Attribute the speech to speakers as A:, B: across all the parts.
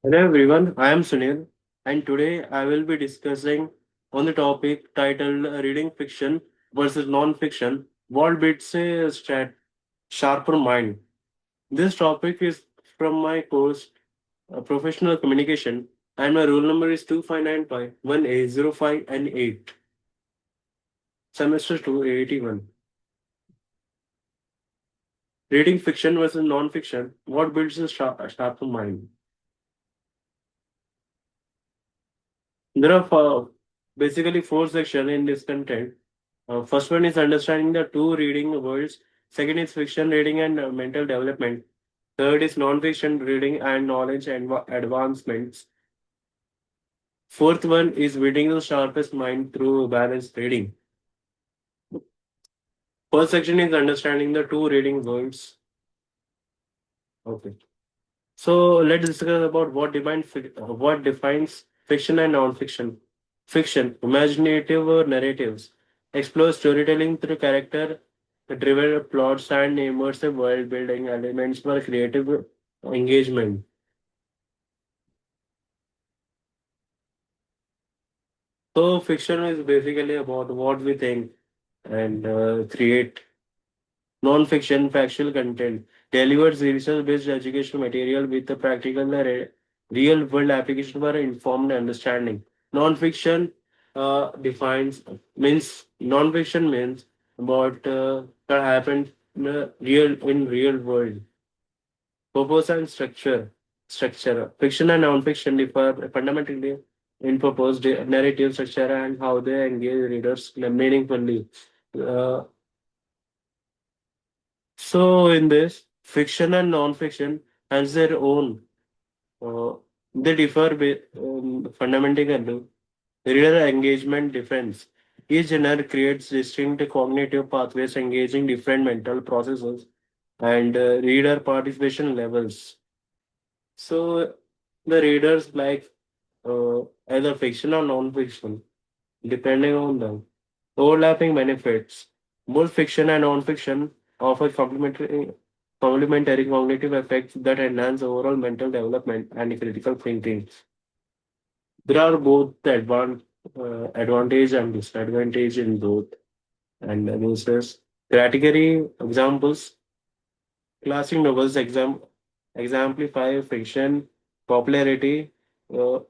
A: Hello everyone, I am Sunil and today I will be discussing on the topic titled Reading Fiction versus Non-Fiction, what beats a sharper mind. This topic is from my course Professional Communication and my roll number is 25951A05N8, semester 2 AAT1. Reading Fiction versus Non-Fiction, what builds a sharper mind. There are basically four sections in this content. First one is understanding the two reading worlds. Second is fiction reading and mental development. Third is non-fiction reading and knowledge and advancements. Fourth one is building the sharpest mind through balanced reading. First section is understanding the two reading worlds. Okay. So let's discuss about what defines fiction and non-fiction. Fiction, imaginative narratives, explore storytelling through character-driven plots and immersive world-building elements for creative engagement. So fiction is basically about what we think and create. Non-fiction factual content delivers research-based educational material with a practical real-world application for informed understanding. Non-fiction defines means non-fiction means about that happened in real world. Purpose and structure. Fiction and non-fiction differ fundamentally in purpose, narrative structure, and how they engage readers meaningfully. Uh, So in this, fiction and non-fiction has their own. Uh, they differ fundamentally. Reader engagement difference. Each genre creates distinct cognitive pathways engaging different mental processes and reader participation levels. So the readers like either fiction or non-fiction, depending on them. Overlapping benefits. Both fiction and non-fiction offer complementary cognitive effects that enhance overall mental development and critical thinking. There are both advantage and disadvantage in both. And this is category examples. Classic novels exemplify fiction popularity.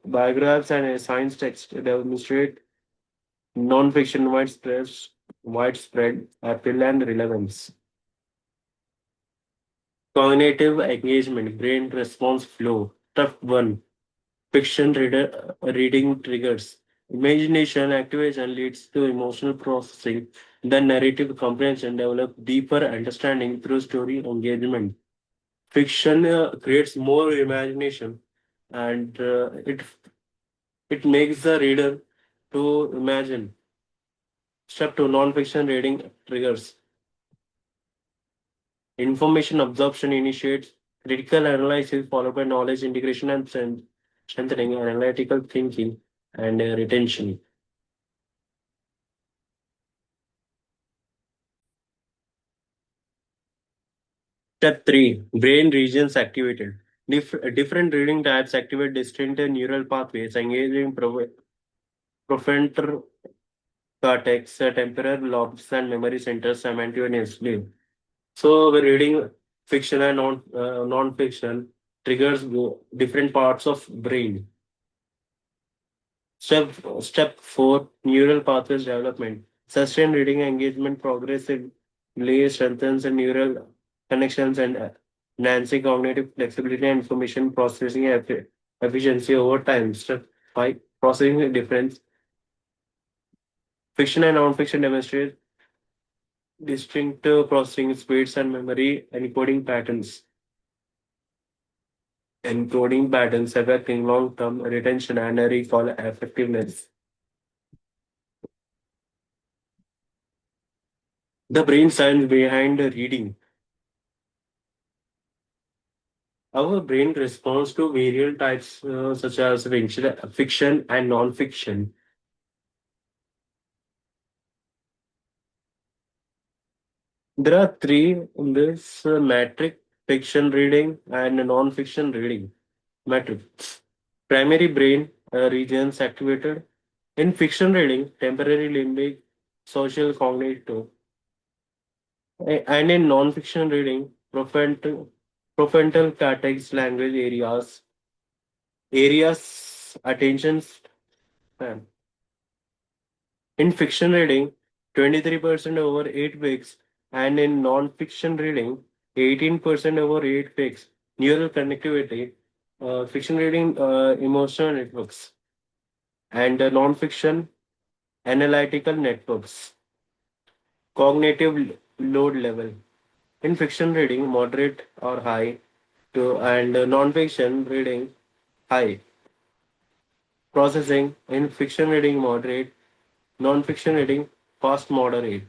A: Biographs and science text demonstrate non-fiction widespread appeal and relevance. Cognitive engagement, brain response flow. Step 1. Reading triggers. Imagination activation leads to emotional processing. Then narrative comprehension develop deeper understanding through story engagement. Fiction creates more imagination and it makes the reader to imagine. Step 2. Non-fiction reading triggers. Information absorption initiates critical analysis followed by knowledge integration and strengthening analytical thinking and retention. Step 3. Brain regions activated. Different reading types activate distinct neural pathways engaging prefrontal cortex, temporal lobes, and memory centers simultaneously. So, we're reading fiction and non-fiction triggers different parts of brain. Step 4. Neural pathways development. Sustained reading engagement progressively strengthens the neural connections and enhancing cognitive flexibility and information processing efficiency over time. Step 5. Processing difference. Fiction and non-fiction demonstrate distinct processing speeds and memory encoding patterns. Encoding patterns affecting long-term retention and recall effectiveness. The brain science behind reading. Our brain responds to various types such as fiction and non-fiction. There are three in this metric: fiction reading and non-fiction reading. Metric. Primary brain regions activated. In fiction reading, temporary limbic, social cognitive, and in non-fiction reading, prefrontal cortex language areas attention span. In fiction reading, 23% over 8 weeks, and in non-fiction reading, 18% over 8 weeks. Neural connectivity, fiction reading, emotional networks, and non-fiction analytical networks. Cognitive load level. In fiction reading, moderate or high, and non-fiction reading, high. Processing. In fiction reading, moderate. Non-fiction reading, fast, moderate.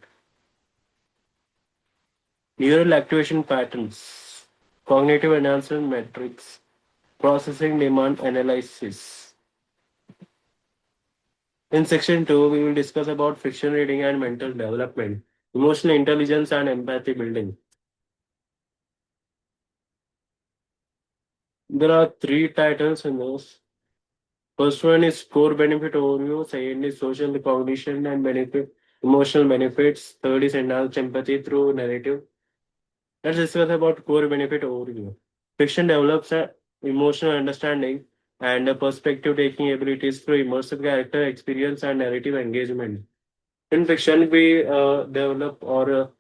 A: Neural activation patterns, cognitive enhancement metrics, processing demand analysis. In section 2, we will discuss about fiction reading and mental development, emotional intelligence and empathy building. There are three titles in this. First one is core benefit overview, second is social cognition and benefit, emotional benefits, third is enhanced empathy through narrative. Let's discuss about core benefit overview. Fiction develops a emotional understanding and a perspective taking abilities through immersive character experience and narrative engagement. In fiction, we develop or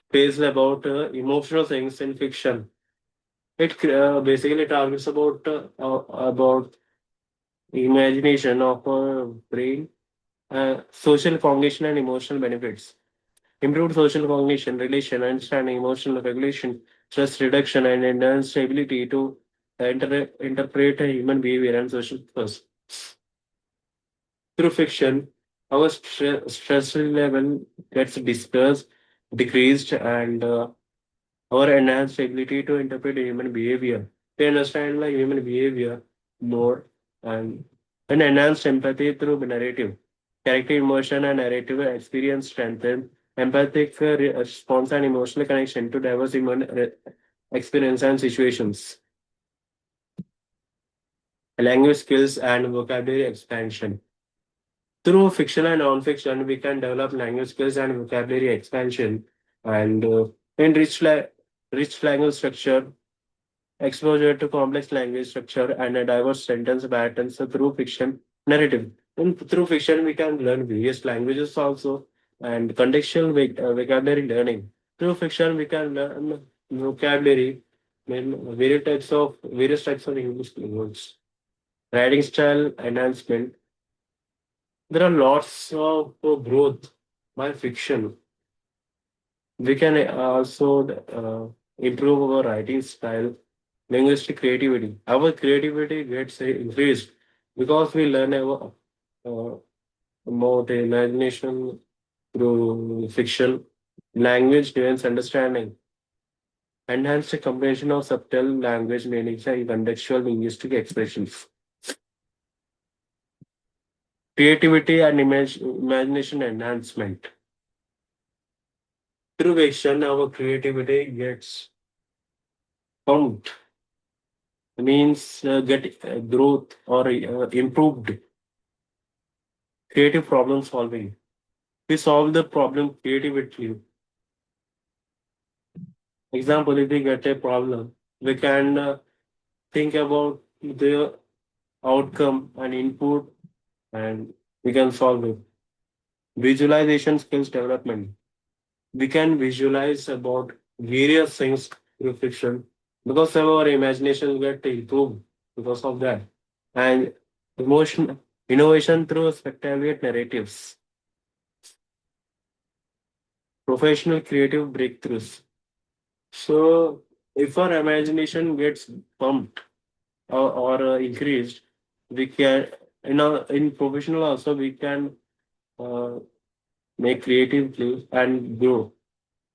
A: space about emotional things in fiction. It basically targets about imagination of a brain, social cognition and emotional benefits. Improved social cognition, relation, understanding, emotional regulation, stress reduction, and enhanced ability to interpret a human behavior and social force. Through fiction, our stress level gets decreased, and our enhanced ability to interpret human behavior, to understand the human behavior more, and an enhanced empathy through narrative. Character emotion and narrative experience strengthen empathic response and emotional connection to diverse human experience and situations. Language skills and vocabulary expansion. Through fiction and non-fiction, we can develop language skills and vocabulary expansion, and in rich language structure, exposure to complex language structure and a diverse sentence patterns through fiction narrative. Through fiction, we can learn various languages also, and contextual vocabulary learning. Through fiction, we can learn vocabulary, various types of English words. Writing style enhancement. There are lots of growth by fiction. We can also improve our writing style, linguistic creativity. Our creativity gets increased because we learn uh, about imagination through fiction, language develops understanding, enhance the combination of subtle language meanings and contextual linguistic expressions. Creativity and imagination enhancement. Through fiction, our creativity gets pumped, means get growth or improved. Creative problem solving. We solve the problem creatively. Example, if we get a problem, we can think about the outcome and input, and we can solve it. Visualization skills development. We can visualize about various things through fiction because our imagination get improved because of that. And emotion innovation through spectacular narratives. Professional creative breakthroughs. So if our imagination gets pumped or increased, we can in professional also we can uh, make creatively and grow.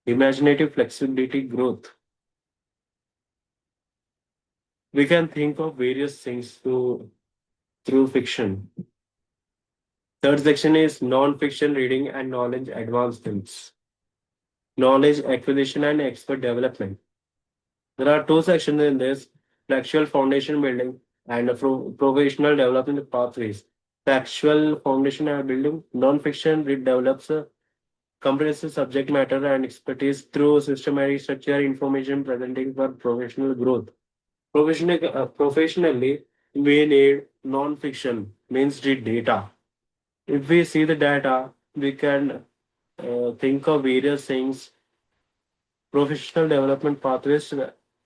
A: Imaginative flexibility growth. We can think of various things through fiction. Third section is non-fiction reading and knowledge advancements. Knowledge acquisition and expert development. There are two sections in this. factual foundation building, and professional development pathways. Factual foundation building, non-fiction develops comprehensive subject matter and expertise through systematic structure information presenting for professional growth. Professionally, we need non-fiction, means the data. If we see the data, we can think of various things, professional development pathways,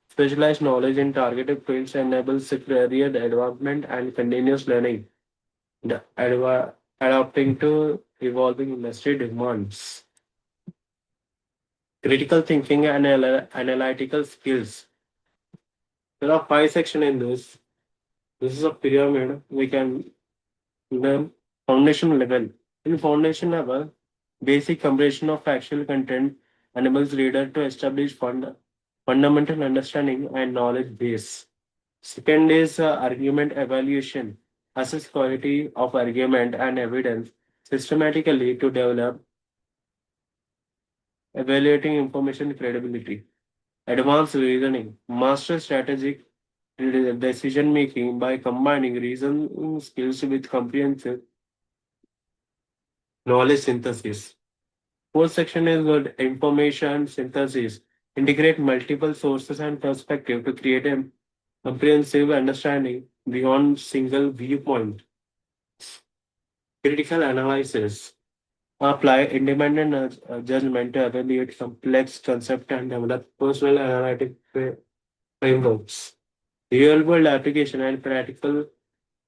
A: specialized knowledge in targeted fields enables career advancement and continuous learning, adapting to evolving industry demands. Critical thinking and analytical skills. There are five sections in this. This is a pyramid. We can learn foundation level. In foundation level, basic comprehension of factual content enables reader to establish fundamental understanding and knowledge base. Second is argument evaluation. Assess quality of argument and evidence systematically to develop evaluating information credibility. Advanced reasoning. Master strategic decision making by combining reasoning skills with comprehensive knowledge synthesis. Fourth section is good information synthesis. Integrate multiple sources and perspective to create a comprehensive understanding beyond single viewpoint. Critical analysis. Apply independent judgment to evaluate complex concepts and develop personal analytic frameworks. Real world application and practical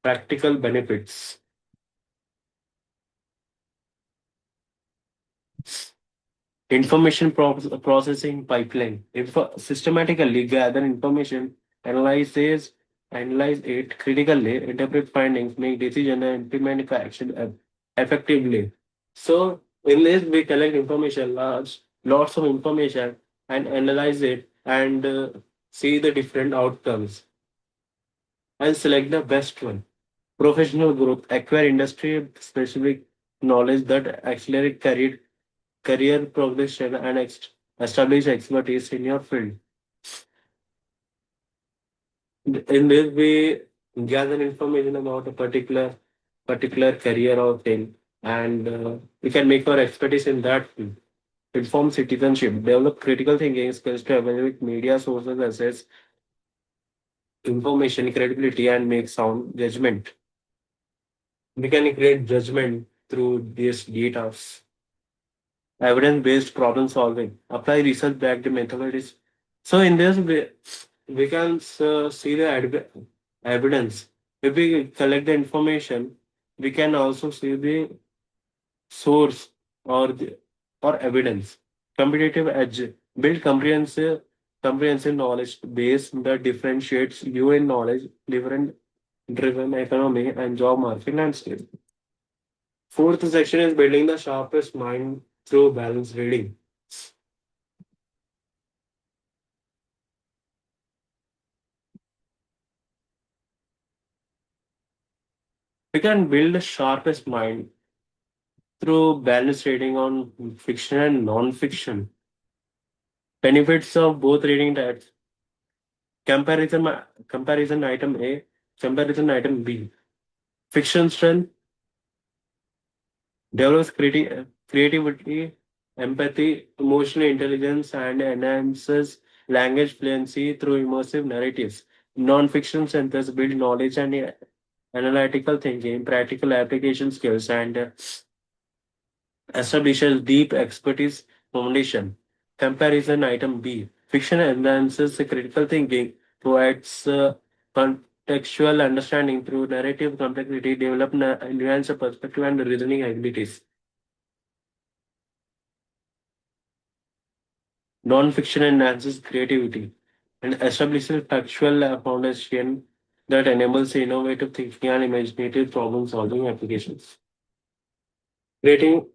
A: benefits. Information processing pipeline. Systematically gather information, analyze it critically, interpret findings, make decision, and implement action effectively. So in this, we collect information, lots of information, and analyze it and see the different outcomes and select the best one. Professional growth, acquire industry specific knowledge that accelerate career progression and establish expertise in your field. In this, we gather information about a particular career or thing, and we can make our expertise in that field. Inform citizenship, develop critical thinking skills to evaluate media sources, assess information credibility, and make sound judgment. We can create judgment through these data. Evidence-based problem solving, apply research-backed methodologies. So in this, we can see the evidence. If we collect the information, we can also see the source or or evidence. Competitive edge, build comprehensive knowledge base that differentiates you in knowledge, different driven economy and job market landscape. Fourth section is building the sharpest mind through balanced reading. We can build the sharpest mind through balanced reading on fiction and non-fiction. Benefits of both reading types. Comparison item A, comparison item B. Fiction strength develops creativity, empathy, emotional intelligence, and enhances language fluency through immersive narratives. Non-fiction centers build knowledge and analytical thinking, practical application skills, and establishes deep expertise foundation. Comparison item B. Fiction enhances the critical thinking, provides contextual understanding through narrative complexity, develop nuanced perspective and reasoning abilities. Non-fiction enhances creativity and establishes factual foundation that enables innovative thinking and imaginative problem solving applications. Creating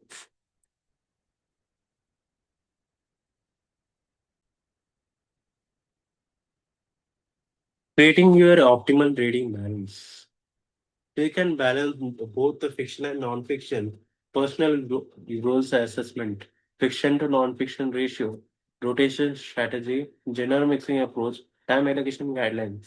A: Creating your optimal reading balance. You can balance both the fiction and non-fiction, personal goals assessment, fiction to non-fiction ratio, rotation strategy, genre mixing approach, time allocation guidelines.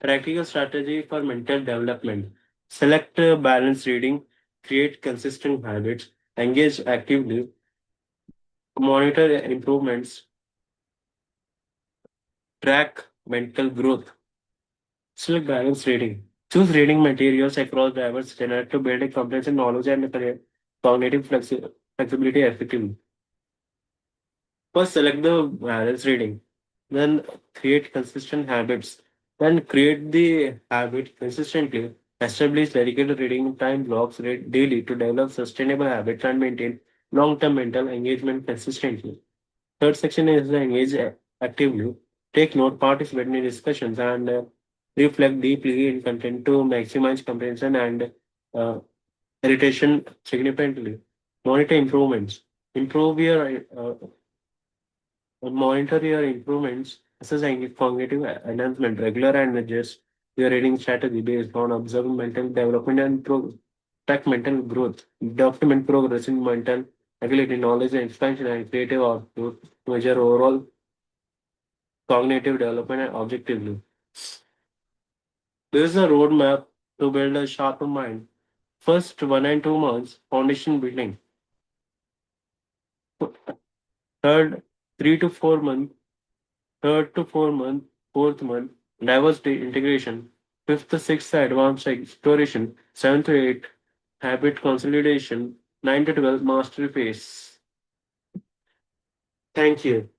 A: Practical strategy for mental development. Select balanced reading, create consistent habits, engage actively, monitor improvements, track mental growth. Select balanced reading. Choose reading materials across diverse genres to build a comprehensive knowledge and cognitive flexibility effectively. First, select the balanced reading. Then create consistent habits. Then create the habit consistently. Establish dedicated reading time blocks daily to develop sustainable habits and maintain long-term mental engagement consistently. Third section is the engage actively. Take note, participate in discussions, and reflect deeply in content to maximize comprehension and uh, irritation significantly. Monitor improvements. Improve your Monitor your improvements, assess cognitive enhancement, regular and adjust your reading strategy based on observing mental development and track mental growth. Document progress in mental ability, knowledge and expansion and creative output to measure overall cognitive development and objectively. There is a roadmap to build a sharper mind. First 1 and 2 months, foundation building. Third, 3 to 4 months. Third to 4 month, fourth month, diversity integration. Fifth to sixth, advanced exploration. Seventh to eighth, habit consolidation. 9 to 12, mastery phase. Thank you.